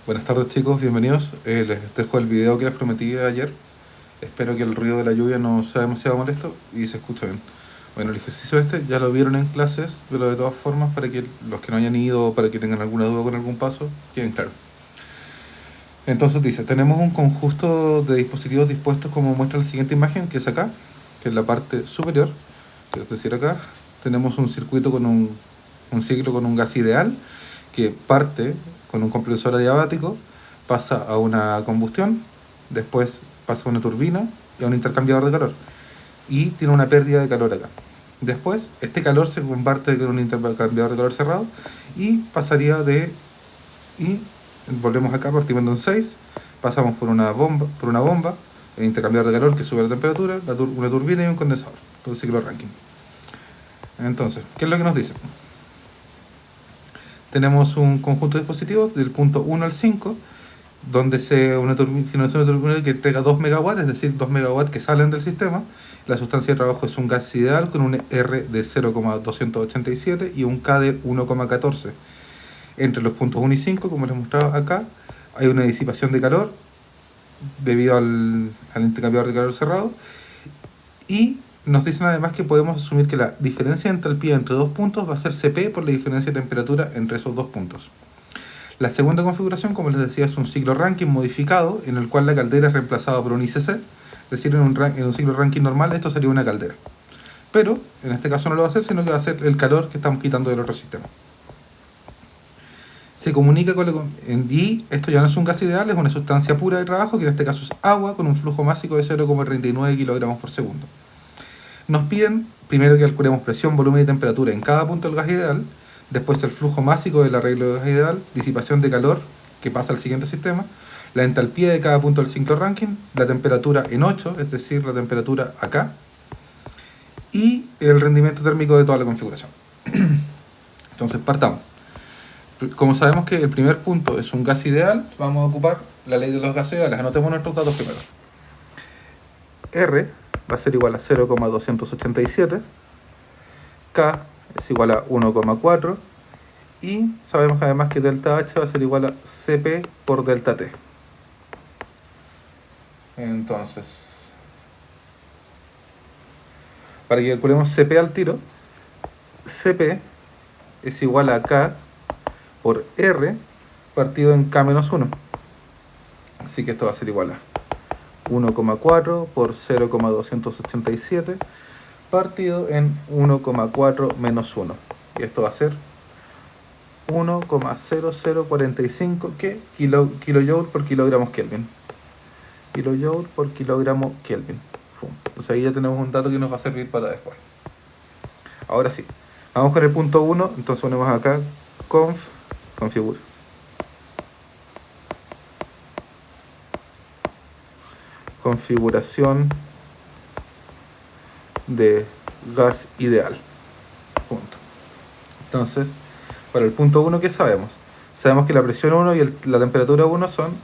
Buenas tardes chicos, bienvenidos. Les dejo el video que les prometí ayer. Espero que el ruido de la lluvia no sea demasiado molesto y se escuche bien. Bueno, el ejercicio este ya lo vieron en clases, pero de todas formas para que los que no hayan ido, para que tengan alguna duda con algún paso, queden claros. Entonces dice, tenemos un conjunto de dispositivos dispuestos como muestra la siguiente imagen, que es acá, que es la parte superior, que es decir acá, tenemos un circuito con un ciclo con un gas ideal, que parte con un compresor adiabático, pasa a una combustión, después pasa a una turbina y a un intercambiador de calor, y tiene una pérdida de calor acá. Después, este calor se comparte con un intercambiador de calor cerrado y pasaría de... y volvemos acá, partimos en 6, pasamos por una bomba, el intercambiador de calor que sube la temperatura, una turbina y un condensador, todo el ciclo Rankine. Entonces, ¿qué es lo que nos dice? Tenemos un conjunto de dispositivos del punto 1 al 5, donde finaliza una turbina que entrega 2 megawatts, es decir, 2 megawatts que salen del sistema. La sustancia de trabajo es un gas ideal con un R de 0,287 y un K de 1,14. Entre los puntos 1 y 5, como les mostraba acá, hay una disipación de calor debido al intercambiador de calor cerrado, y nos dicen además que podemos asumir que la diferencia de entalpía entre dos puntos va a ser Cp por la diferencia de temperatura entre esos dos puntos. La segunda configuración, como les decía, es un ciclo Rankine modificado en el cual la caldera es reemplazada por un ICC, es decir, en un ciclo Rankine normal esto sería una caldera. Pero en este caso no lo va a hacer, sino que va a ser el calor que estamos quitando del otro sistema. Se comunica y esto ya no es un gas ideal, es una sustancia pura de trabajo, que en este caso es agua con un flujo másico de 0,39 kilogramos por segundo. Nos piden primero que calculemos presión, volumen y temperatura en cada punto del gas ideal, después el flujo másico del arreglo del gas ideal, disipación de calor que pasa al siguiente sistema, la entalpía de cada punto del ciclo Rankine, la temperatura en 8, es decir, la temperatura acá, y el rendimiento térmico de toda la configuración. Entonces partamos. Como sabemos que el primer punto es un gas ideal, vamos a ocupar la ley de los gases ideales. Anotemos nuestros datos primero. R va a ser igual a 0,287, K es igual a 1,4 y sabemos además que delta H va a ser igual a Cp por delta T. Entonces, para que calculemos Cp al tiro, Cp es igual a K por R partido en K menos 1. Así que esto va a ser igual a 1,4 por 0,287 partido en 1,4 menos 1. Y esto va a ser 1,0045 kilojoule por kilogramos Kelvin. Kilojoule por kilogramo Kelvin. Entonces ahí ya tenemos un dato que nos va a servir para después. Ahora sí, vamos con el punto 1. Entonces ponemos acá configura. Configuración de gas ideal. Punto. Entonces, para el punto 1, ¿qué sabemos? Sabemos que la presión 1 y la temperatura 1 son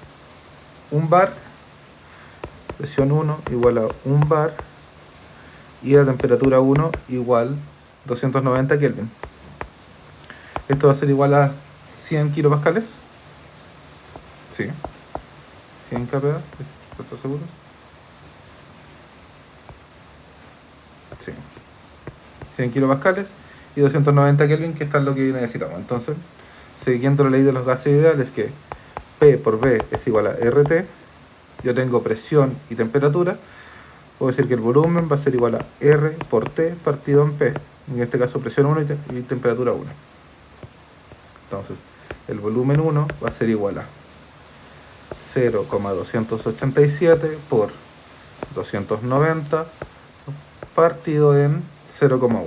1 bar, presión 1 igual a 1 bar, y la temperatura 1 igual 290 Kelvin. Esto va a ser igual a 100 kilopascales. Sí. 100 kPa, ¿estás seguros? Sí. 100 kilopascales y 290 Kelvin, que está en lo que necesitamos. Entonces, siguiendo la ley de los gases ideales, que P por V es igual a RT, yo tengo presión y temperatura, puedo decir que el volumen va a ser igual a R por T partido en P, en este caso presión 1 y temperatura 1. Entonces, el volumen 1 va a ser igual a 0,287 por 290 partido en 0,1.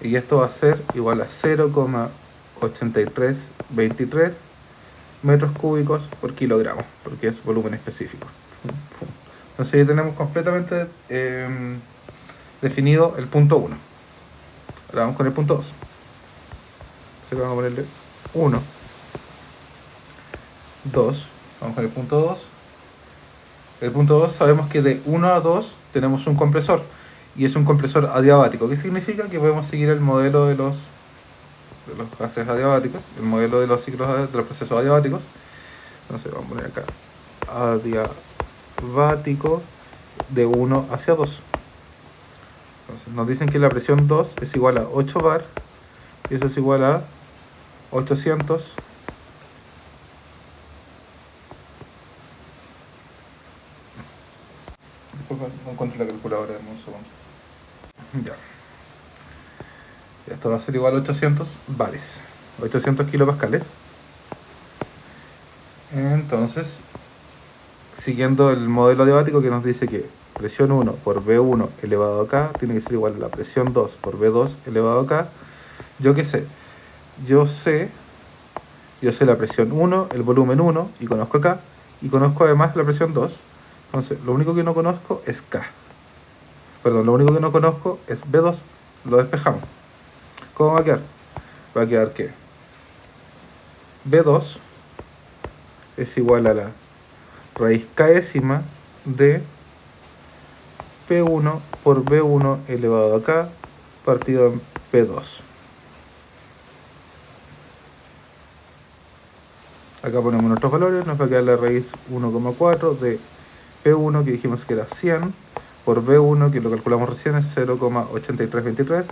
Y esto va a ser igual a 0,8323 metros cúbicos por kilogramo, porque es volumen específico. Entonces ya tenemos completamente definido el punto 1. Ahora vamos con el punto 2. Entonces vamos a ponerle 1, 2. Vamos con el punto 2. El punto 2 sabemos que de 1 a 2 tenemos un compresor, y es un compresor adiabático. ¿Qué significa? Que podemos seguir el modelo de los de los gases adiabáticos, el modelo de los ciclos de los procesos adiabáticos. Entonces vamos a poner acá adiabático de 1 hacia 2. Entonces nos dicen que la presión 2 es igual a 8 bar y eso es igual a 800 disculpa, no encuentro la calculadora en un segundo. Ya. Esto va a ser igual a 800 bares, 800 kilopascales. Entonces, siguiendo el modelo adiabático que nos dice que presión 1 por V1 elevado a K tiene que ser igual a la presión 2 por V2 elevado a K. ¿Yo qué sé? Yo sé la presión 1, el volumen 1 y conozco K y conozco además la presión 2. Entonces, lo único que no conozco es K. Perdón, lo único que no conozco es V2. Lo despejamos. ¿Cómo va a quedar? Va a quedar que V2 es igual a la raíz késima de P1 por V1 elevado a K partido en P2. Acá ponemos nuestros valores, nos va a quedar la raíz 1,4 de P1 que dijimos que era 100 por V1 que lo calculamos recién es 0,8323.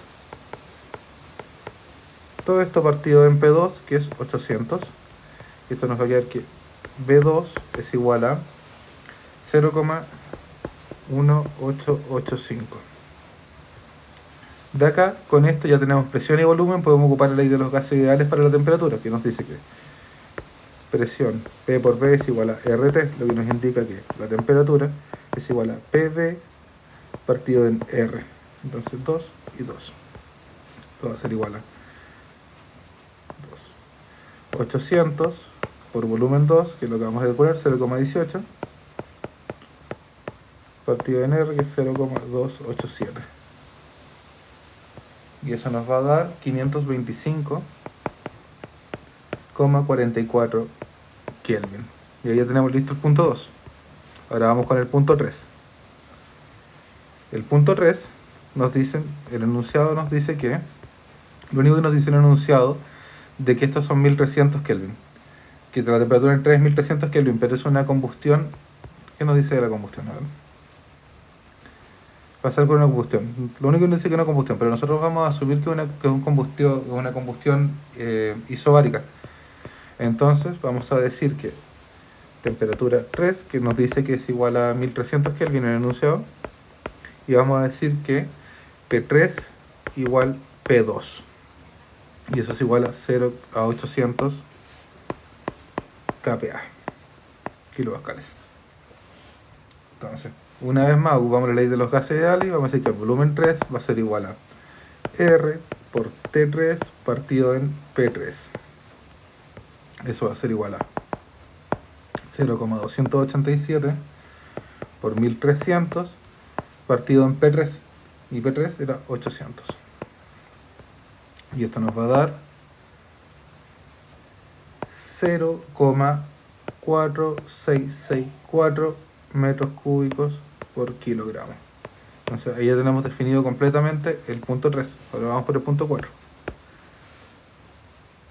Todo esto partido en P2 que es 800. Esto nos va a quedar que V2 es igual a 0,1885. De acá, con esto ya tenemos presión y volumen, podemos ocupar la ley de los gases ideales para la temperatura, que nos dice que presión P por V es igual a RT, lo que nos indica que la temperatura es igual a PV partido en R. Entonces 2 y 2. Esto va a ser igual a 2. 800 por volumen 2, que es lo que vamos a calcular, 0,18 partido en R, que es 0,287. Y eso nos va a dar 525,44 Kelvin. Y ahí ya tenemos listo el punto 2. Ahora vamos con el punto 3. El punto 3 nos dicen, el enunciado nos dice que, lo único que nos dice el enunciado, de que estos son 1300 Kelvin. Que la temperatura en 3 es 1300 Kelvin, pero es una combustión. ¿Qué nos dice de la combustión? A ver. Pasar por una combustión. Lo único que nos dice que es una combustión, pero nosotros vamos a asumir que es una combustión isobárica. Entonces vamos a decir que temperatura 3, que nos dice que es igual a 1300 Kelvin en el enunciado, y vamos a decir que P3 igual P2, y eso es igual a 800 kPa, kilopascales. Entonces, una vez más ocupamos la ley de los gases ideales y vamos a decir que el volumen 3 va a ser igual a R por T3 partido en P3. Eso va a ser igual a 0,287 por 1300 partido en P3. Y P3 era 800. Y esto nos va a dar 0,4664 metros cúbicos por kilogramo. Entonces ahí ya tenemos definido completamente el punto 3. Ahora vamos por el punto 4.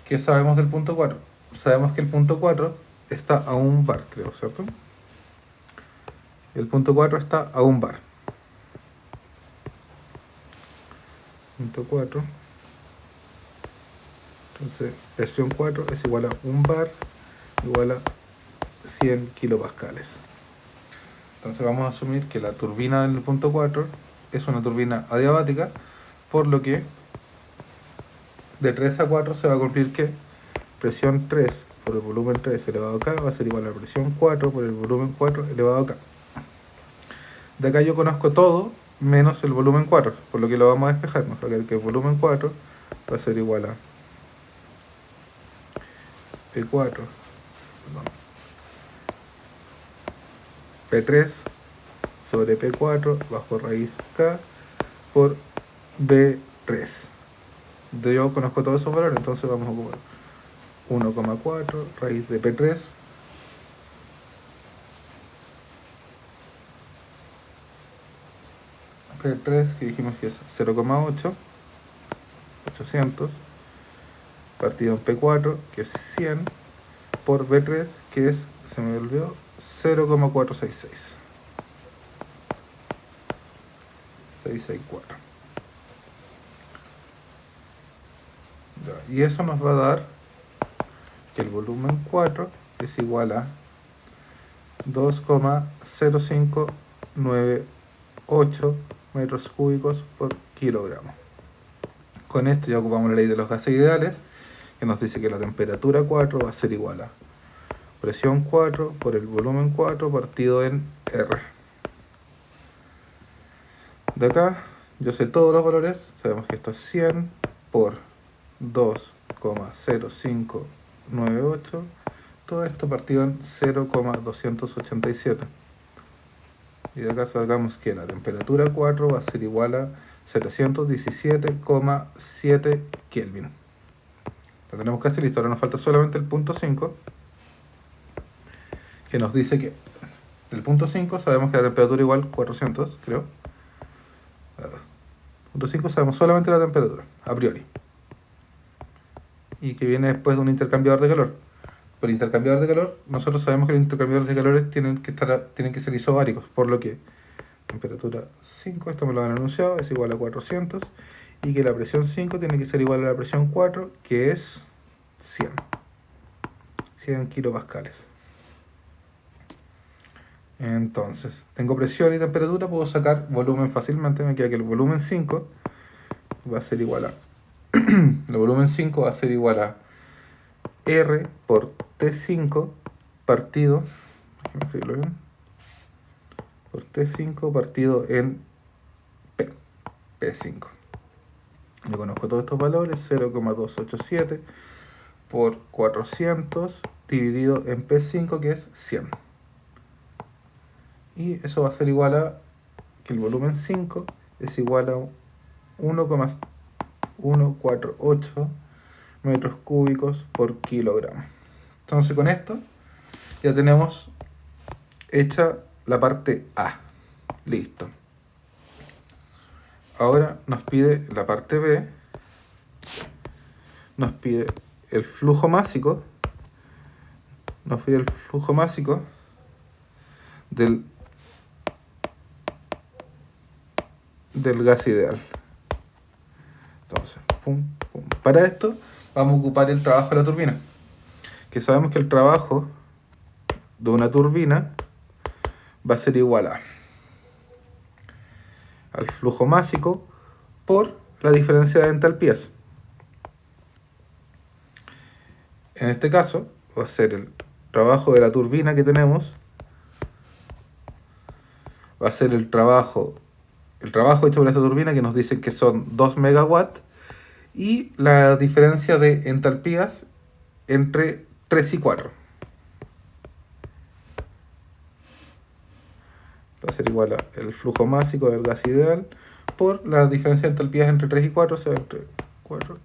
¿Qué sabemos del punto 4? Sabemos que el punto 4 está a 1 bar, creo, ¿cierto? El punto 4 está a 1 bar. Punto 4. Entonces, presión 4 es igual a 1 bar igual a 100 kilopascales. Entonces vamos a asumir que la turbina del punto 4 es una turbina adiabática, por lo que de 3 a 4 se va a cumplir que presión 3 por el volumen 3 elevado a K va a ser igual a presión 4 por el volumen 4 elevado a K. De acá yo conozco todo menos el volumen 4, por lo que lo vamos a despejar. Nos va a quedar que el volumen 4 va a ser igual a P4, P3 sobre P4 bajo raíz K por B3. Yo conozco todos esos valores, entonces vamos a ocupar 1,4 raíz de P3 P3 que dijimos que es 0,8 800 partido en P4, que es 100, por B3, que es, se me olvidó, 0,466. 664. Y eso nos va a dar que el volumen 4 es igual a 2,0598 metros cúbicos por kilogramo. Con esto ya ocupamos la ley de los gases ideales, que nos dice que la temperatura 4 va a ser igual a presión 4 por el volumen 4 partido en R. De acá yo sé todos los valores, sabemos que esto es 100 por 2,0598, todo esto partido en 0,287. Y de acá sacamos que la temperatura 4 va a ser igual a 717,7 Kelvin. Lo tenemos casi listo, ahora nos falta solamente el punto 5, que nos dice que del punto 5 sabemos que la temperatura igual 400, creo. Punto 5 sabemos solamente la temperatura, a priori. Y que viene después de un intercambiador de calor. Por intercambiador de calor, nosotros sabemos que los intercambiadores de calores tienen que ser isobáricos, por lo que temperatura 5, esto me lo han anunciado, es igual a 400, y que la presión 5 tiene que ser igual a la presión 4, que es 100 kilopascales. Entonces, tengo presión y temperatura, puedo sacar volumen fácilmente. Me queda que el volumen 5 va a ser igual a el volumen 5 va a ser igual a R por T5 partido, déjame escribirlo bien, por T5 partido en P5. Yo conozco todos estos valores, 0,287 por 400 dividido en P5, que es 100. Y eso va a ser igual a que el volumen 5 es igual a 1,148 metros cúbicos por kilogramo. Entonces con esto ya tenemos hecha la parte A. Listo. Ahora nos pide la parte B. Nos pide el flujo másico. Nos pide el flujo másico del gas ideal. Entonces, para esto vamos a ocupar el trabajo de la turbina, que sabemos que el trabajo de una turbina va a ser igual al flujo másico por la diferencia de entalpías. En este caso va a ser el trabajo de la turbina que tenemos, va a ser el trabajo hecho por esta turbina, que nos dicen que son 2 megawatts, y la diferencia de entalpías entre 3 y 4. Va a ser igual a el flujo másico del gas ideal por la diferencia de entalpías entre 3 y 4, o sea, entre 4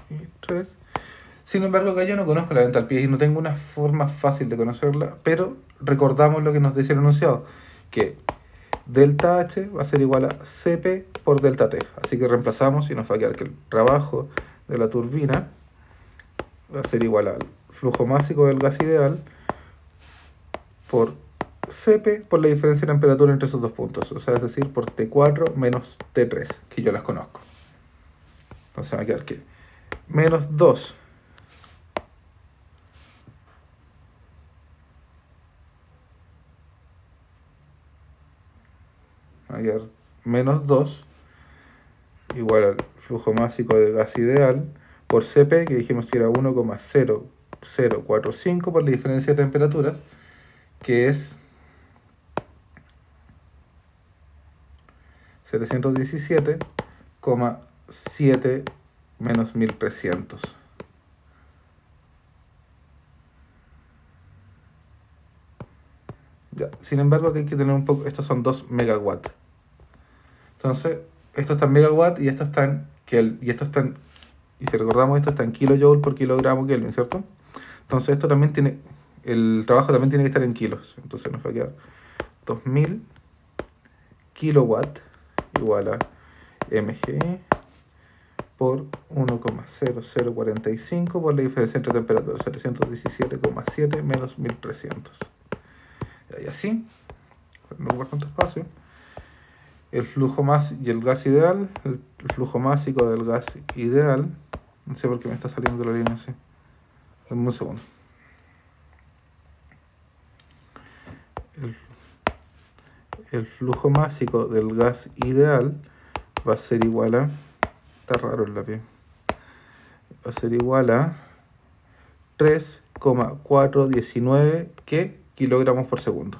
y 3. Sin embargo, acá yo no conozco las entalpías y no tengo una forma fácil de conocerla, pero recordamos lo que nos dice el enunciado, que delta H va a ser igual a Cp por delta T. Así que reemplazamos y nos va a quedar que el trabajo de la turbina va a ser igual al flujo másico del gas ideal por Cp por la diferencia de temperatura entre esos dos puntos. O sea, es decir, por T4 menos T3, que yo las conozco. Entonces va a quedar que menos 2 menos 2 igual al flujo másico de gas ideal por Cp, que dijimos que era 1,0045 por la diferencia de temperaturas, que es 717,7 menos 1300. Ya. Sin embargo, aquí hay que tener un poco, estos son 2 megawatts. Entonces, esto está en megawatt y esto está en y si recordamos, esto está en kilojoule por kilogramo Kelvin, ¿cierto? Entonces esto también tiene, el trabajo también tiene que estar en kilos. Entonces nos va a quedar 2000 kilowatts igual a mg por 1,0045 por la diferencia entre temperaturas, 717,7 menos 1300. Y así, no ocupar tanto espacio, el flujo más y el gas ideal, el flujo másico del gas ideal, no sé por qué me está saliendo la línea así, dame un segundo. El flujo másico del gas ideal va a ser igual a, está raro el lápiz, va a ser igual a 3,419 kilogramos por segundo.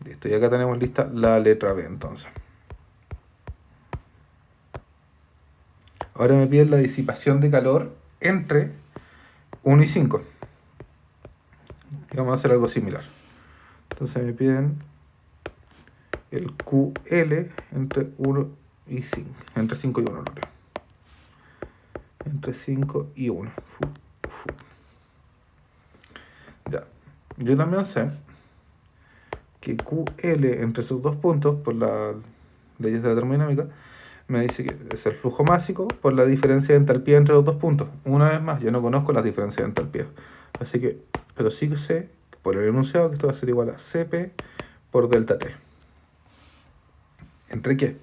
Listo, y acá tenemos lista la letra B entonces. Ahora me piden la disipación de calor entre 1 y 5. Y vamos a hacer algo similar. Entonces me piden el QL entre 1 y 5. Entre 5 y 1, no creo. Entre 5 y 1. Ya. Yo también sé que QL entre esos dos puntos, por las leyes de la termodinámica, me dice que es el flujo másico por la diferencia de entalpía entre los dos puntos. Una vez más, yo no conozco las diferencias de entalpía. Así que, pero sí que sé, por el enunciado, que esto va a ser igual a Cp por delta T. ¿Entre qué?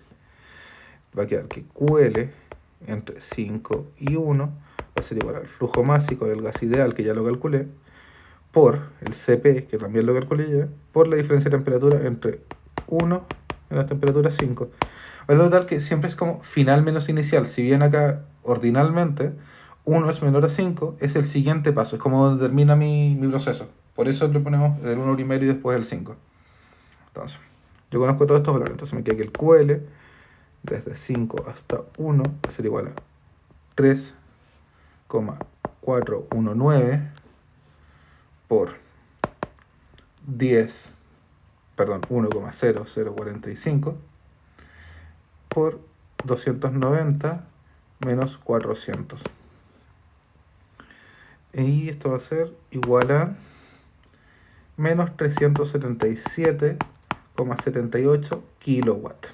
Va a quedar que QL entre 5 y 1 va a ser igual al flujo másico del gas ideal, que ya lo calculé, por el Cp, que también lo calculé ya, por la diferencia de temperatura entre 1 en las temperaturas 5. Vale, tal que siempre es como final menos inicial. Si bien acá ordinalmente 1 es menor a 5, es el siguiente paso, es como donde termina mi proceso. Por eso le ponemos el 1 primero y después el 5. Entonces, yo conozco todos estos valores, entonces me queda que el QL desde 5 hasta 1 va a ser igual a 3,419 por 1,0045 por 290 menos 400. Y esto va a ser igual a menos 377,78 kilowatts.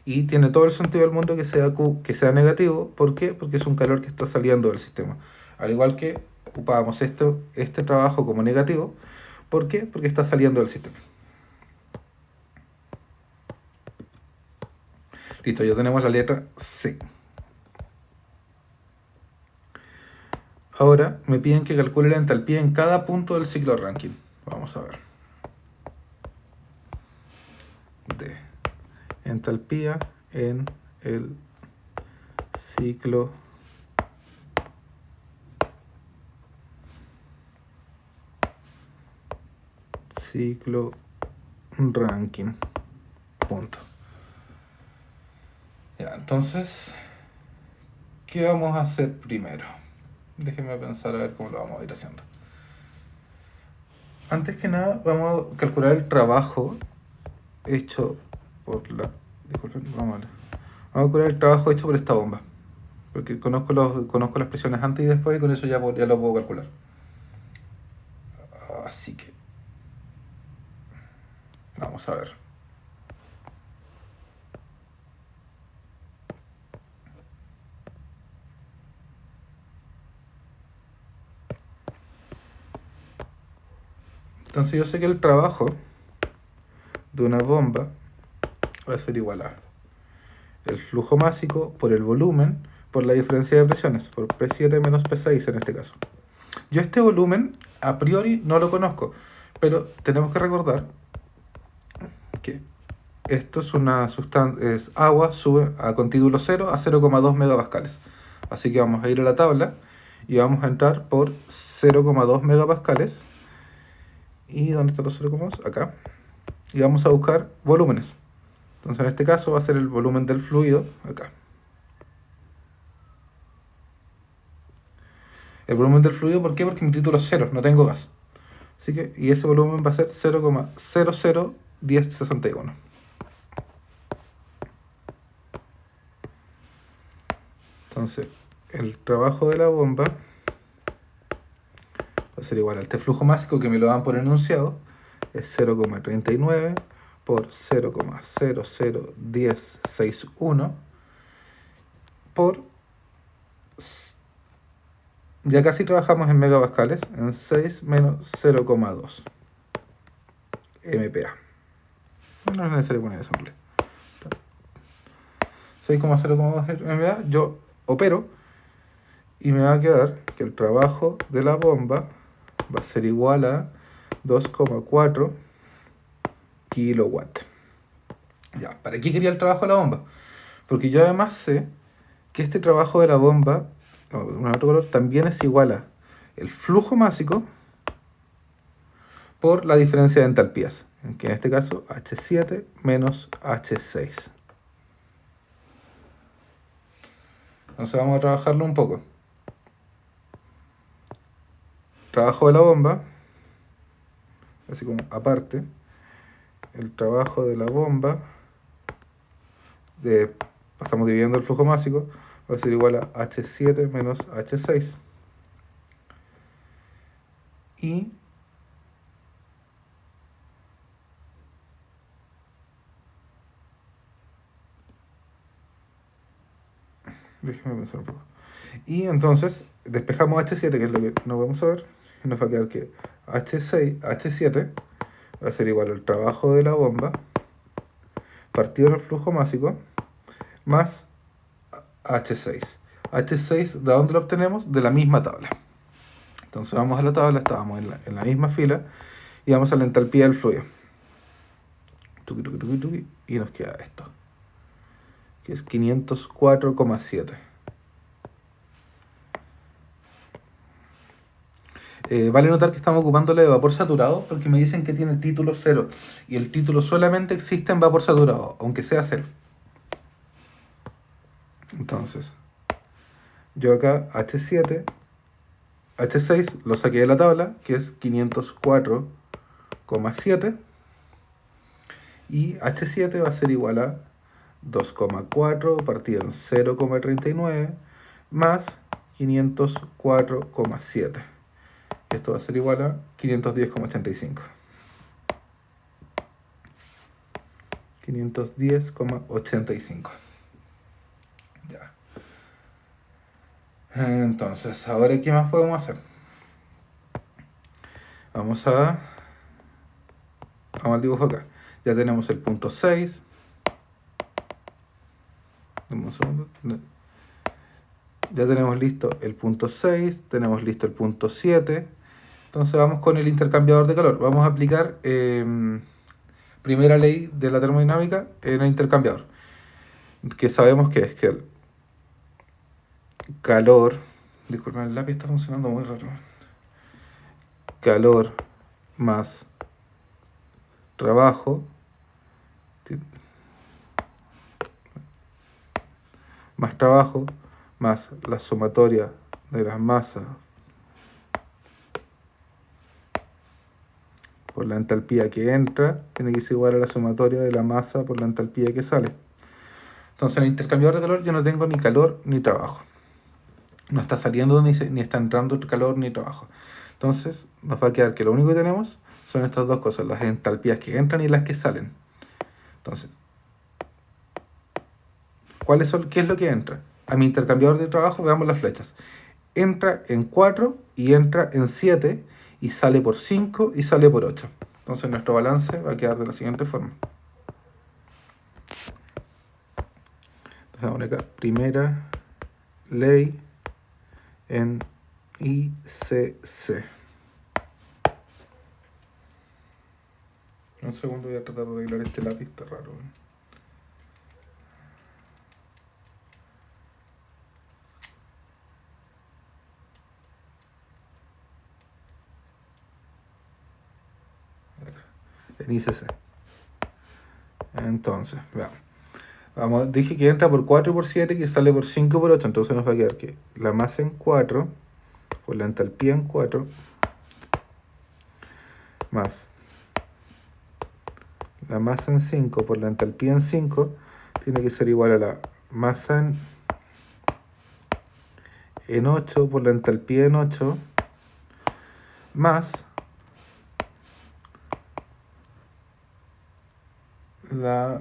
Y tiene todo el sentido del mundo que sea Q, que sea negativo. ¿Por qué? Porque es un calor que está saliendo del sistema. Al igual que ocupábamos este trabajo como negativo. ¿Por qué? Porque está saliendo del sistema. Listo, ya tenemos la letra C. Ahora me piden que calcule la entalpía en cada punto del ciclo Rankine. Vamos a ver. D. Entalpía en el ciclo Rankine. Punto. Ya, entonces, ¿qué vamos a hacer primero? Déjenme pensar a ver cómo lo vamos a ir haciendo. Antes que nada, vamos a calcular el trabajo hecho por la... Disculpen, vamos a calcular el trabajo hecho por esta bomba. Porque conozco las presiones antes y después, y con eso ya lo puedo calcular. Así que... vamos a ver. Entonces yo sé que el trabajo de una bomba va a ser igual a el flujo másico por el volumen por la diferencia de presiones, por P7 menos P6 en este caso. Yo este volumen a priori no lo conozco, pero tenemos que recordar que esto es una sustancia, es agua, sube con título 0 a 0,2 megapascales. Así que vamos a ir a la tabla y vamos a entrar por 0,2 megapascales. ¿Y dónde están los 0,2? Acá. Y vamos a buscar volúmenes. Entonces en este caso va a ser el volumen del fluido, acá. El volumen del fluido, ¿por qué? Porque mi título es 0, no tengo gas. Así que, y ese volumen va a ser 0,001061. Entonces, el trabajo de la bomba va a ser igual a este flujo másico que me lo dan por enunciado, es 0,39 por 0,001061 por... Ya casi trabajamos en megapascales, en 6 menos 0,2 MPa. No es necesario poner eso en inglés. 6,0,2 MPa, yo opero y me va a quedar que el trabajo de la bomba va a ser igual a 2,4 kilowatts. Ya, ¿para qué quería el trabajo de la bomba? Porque yo además sé que este trabajo de la bomba, en otro color, también es igual a el flujo másico por la diferencia de entalpías, que en este caso H7 menos H6. Entonces vamos a trabajarlo un poco. Trabajo de la bomba, así como aparte, el trabajo de la bomba, pasamos dividiendo el flujo másico, va a ser igual a H7 menos H6. Y déjeme pensar un poco. Y entonces despejamos H7, que es lo que no vamos a ver, y nos va a quedar que H7 va a ser igual al trabajo de la bomba partido del flujo másico más H6. H6, ¿de dónde lo obtenemos? De la misma tabla. Entonces vamos a la tabla, estábamos en la misma fila y vamos a la entalpía del fluido. Y nos queda esto, que es 504,7. Vale notar que estamos ocupándole de vapor saturado porque me dicen que tiene título 0 y el título solamente existe en vapor saturado, aunque sea 0. Entonces, yo acá H6 lo saqué de la tabla, que es 504,7, y H7 va a ser igual a 2,4 partido en 0,39 más 504,7. Esto va a ser igual a 510,85. 510,85. Ya. Entonces, ahora ¿qué más podemos hacer? Vamos al dibujo acá. Ya tenemos el punto 6. Ya tenemos listo el punto 6, tenemos listo el punto 7. Entonces vamos con el intercambiador de calor. Vamos a aplicar primera ley de la termodinámica en el intercambiador, que sabemos que es que el calor, disculpen, el lápiz está funcionando muy raro, calor más trabajo más la sumatoria de las masas por la entalpía que entra tiene que ser igual a la sumatoria de la masa por la entalpía que sale. Entonces en el intercambiador de calor yo no tengo ni calor ni trabajo. No está saliendo ni está entrando calor ni trabajo. Entonces nos va a quedar que lo único que tenemos son estas dos cosas, las entalpías que entran y las que salen. Entonces, ¿qué es lo que entra? A mi intercambiador de trabajo veamos las flechas. Entra en 4 y entra en 7 y sale por 5 y sale por 8. Entonces nuestro balance va a quedar de la siguiente forma. Entonces vamos acá, primera ley en ICC. Un segundo, voy a tratar de arreglar este lápiz, está raro. En ICC. Entonces, veamos. Dije que entra por 4 y por 7, que sale por 5 y por 8. Entonces nos va a quedar que la masa en 4, por la entalpía en 4, más la masa en 5 por la entalpía en 5, tiene que ser igual a la masa en 8 por la entalpía en 8, más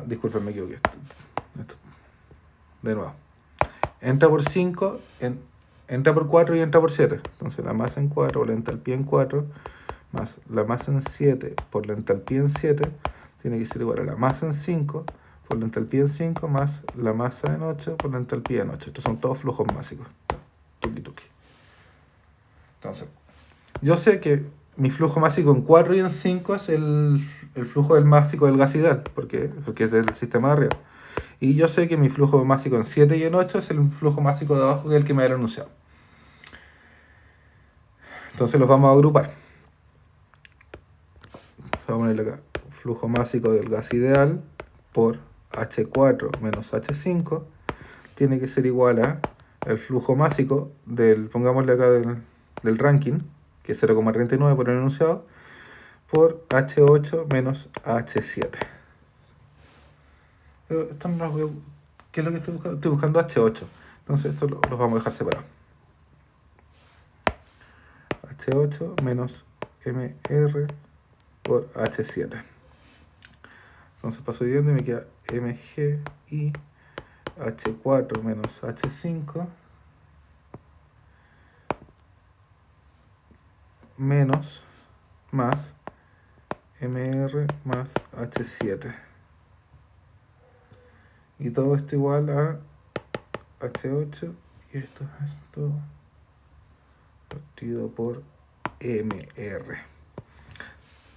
Disculpen, me equivoqué. De nuevo. Entra por 5, entra por 4 y entra por 7. Entonces la masa en 4, la entalpía en 4, más la masa en 7 por la entalpía en 7, tiene que ser igual a la masa en 5 por la entalpía en 5 más la masa en 8 por la entalpía en 8. Estos son todos flujos másicos. Tuki tuki. Entonces, yo sé que mi flujo másico en 4 y en 5 es el flujo del másico del gas ideal, porque es del sistema de arriba. Y yo sé que mi flujo másico en 7 y en 8 es el flujo másico de abajo, que es el que me había anunciado. Entonces los vamos a agrupar. Vamos a ponerle acá. Flujo másico del gas ideal por H4 menos H5 tiene que ser igual a el flujo másico del, pongámosle acá, del Rankine, que es 0,39 por el enunciado, por H8 menos H7. Esto no lo, ¿qué es lo que estoy buscando? Estoy buscando H8. Entonces esto los vamos a dejar separados. H8 menos MR por H7. Entonces paso dividiendo y me queda MG y H4 menos H5 menos más MR más H7. Y todo esto igual a H8 y esto partido por MR.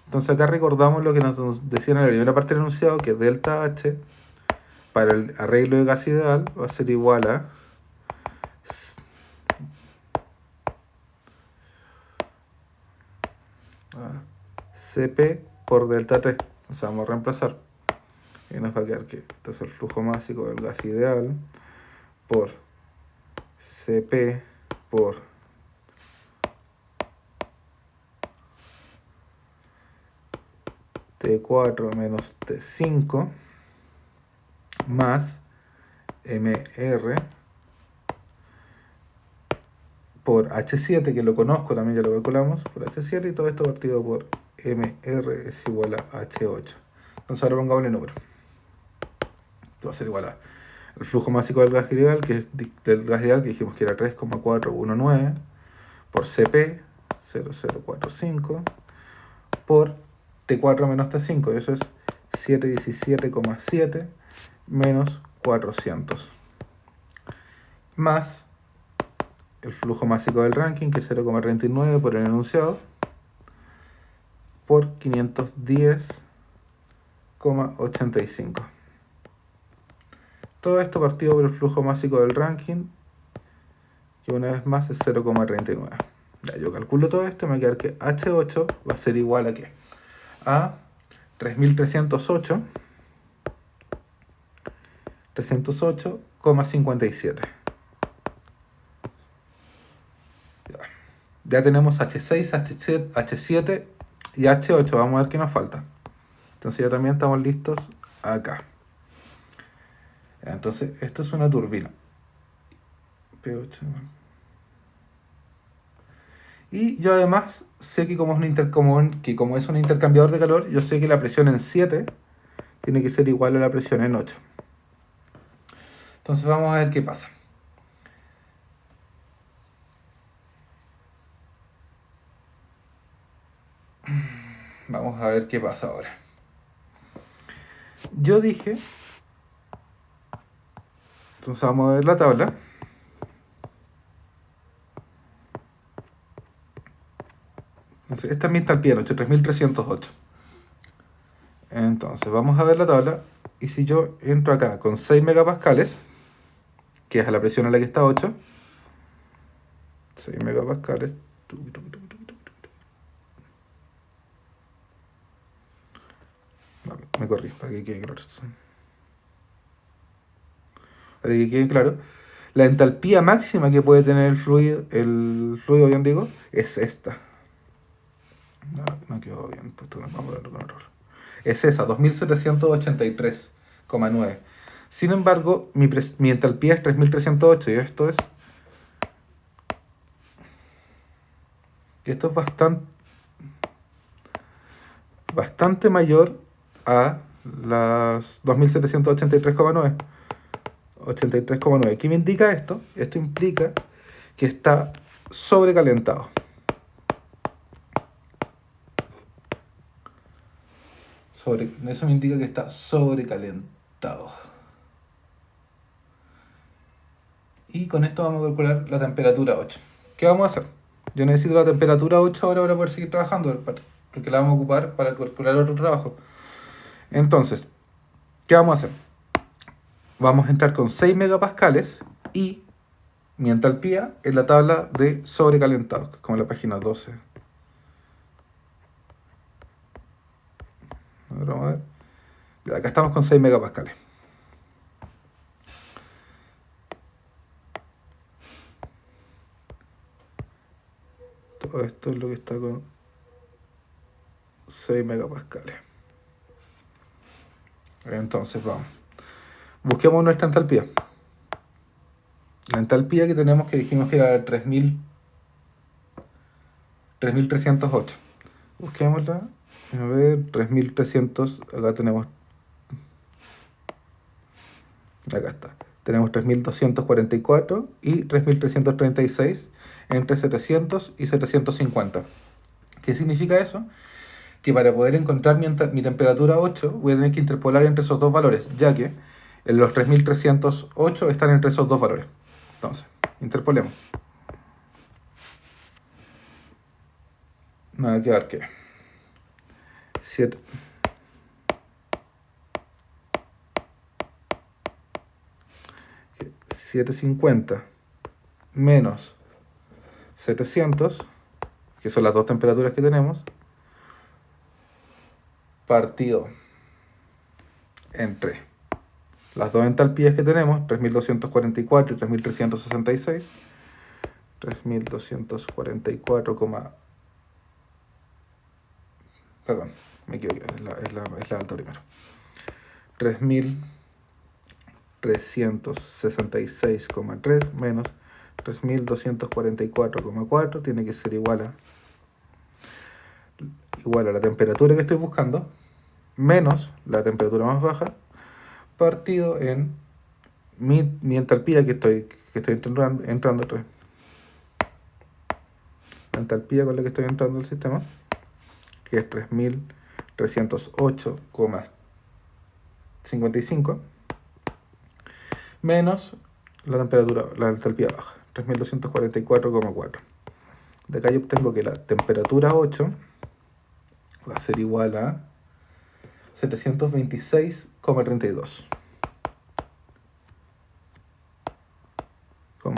Entonces acá recordamos lo que nos decían en la primera parte del enunciado, que delta H para el arreglo de gas ideal va a ser igual a Cp por delta T. O sea, vamos a reemplazar. Y nos va a quedar que este es el flujo másico del gas ideal por Cp por T4 menos T5 más MR por H7, que lo conozco, también ya lo calculamos, por H7, y todo esto partido por MR es igual a H8. Entonces ahora pongámosle número. Esto va a ser igual a el flujo másico del gas ideal, que dijimos que era 3,419 por Cp 0045 por T4 menos T5, eso es 717,7 menos 400, más el flujo másico del Rankine, que es 0,39 por el enunciado, por 510,85. Todo esto partido por el flujo másico del Rankine, que una vez más es 0,39. Ya, yo calculo todo esto y me va a quedar que H8 va a ser igual a ¿qué? A 308,57. Ya tenemos H6, H7 y H8. Vamos a ver qué nos falta. Entonces ya también estamos listos acá. Entonces esto es una turbina. P8. Y yo además sé que como es un intercambiador de calor, yo sé que la presión en 7 tiene que ser igual a la presión en 8. Entonces vamos a ver qué pasa. Vamos a ver qué pasa ahora. Yo dije... Entonces vamos a ver la tabla. Entonces, esta es mi entalpía en 8, 3308. Entonces vamos a ver la tabla. Y si yo entro acá con 6 megapascales, que es a la presión a la que está 8, 6 megapascales. Me corrí, para que quede claro. Para que quede claro. La entalpía máxima que puede tener el fluido, bien digo, es esta. No quedó bien, pues vamos a ponerlo con error. Es esa, 2783,9. Sin embargo, mi entalpía es 3308 y esto es bastante mayor a las 2783,9. 83,9. ¿Qué me indica esto? Esto implica que está sobrecalentado. Eso me indica que está sobrecalentado. Y con esto vamos a calcular la temperatura 8. ¿Qué vamos a hacer? Yo necesito la temperatura 8 ahora para poder seguir trabajando, porque la vamos a ocupar para calcular otro trabajo. Entonces, ¿qué vamos a hacer? Vamos a entrar con 6 megapascales y mi entalpía en la tabla de sobrecalentados, como en la página 12. Ahora vamos a ver. Ya, acá estamos con 6 megapascales. Todo esto es lo que está con 6 megapascales. Entonces vamos. Busquemos nuestra entalpía. La entalpía que tenemos, que dijimos que era 3308. Busquémosla. A ver, 3300. Acá tenemos. Acá está. Tenemos 3244 y 3336 entre 700 y 750. ¿Qué significa eso? Que para poder encontrar mi temperatura 8 voy a tener que interpolar entre esos dos valores, ya que los 3308 están entre esos dos valores. Entonces, interpolemos. Me va a quedar que 7. Que 750 menos 700, que son las dos temperaturas que tenemos, partido entre las dos entalpías que tenemos, 3244 y 3366. 3244, perdón, me equivoqué, es la alta primero. 3366,3 menos 3244,4 tiene que ser igual a la temperatura que estoy buscando menos la temperatura más baja partido en mi entalpía que estoy entrando. La entalpía con la que estoy entrando al sistema, que es 3308,55 menos la temperatura, la entalpía baja, 3244,4. De acá yo obtengo que la temperatura 8 va a ser igual a 726,32.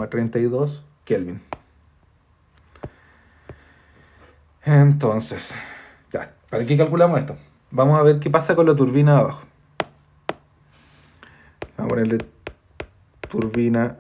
32 Kelvin. Entonces, ya, ¿para qué calculamos esto? Vamos a ver qué pasa con la turbina de abajo. Vamos a ponerle turbina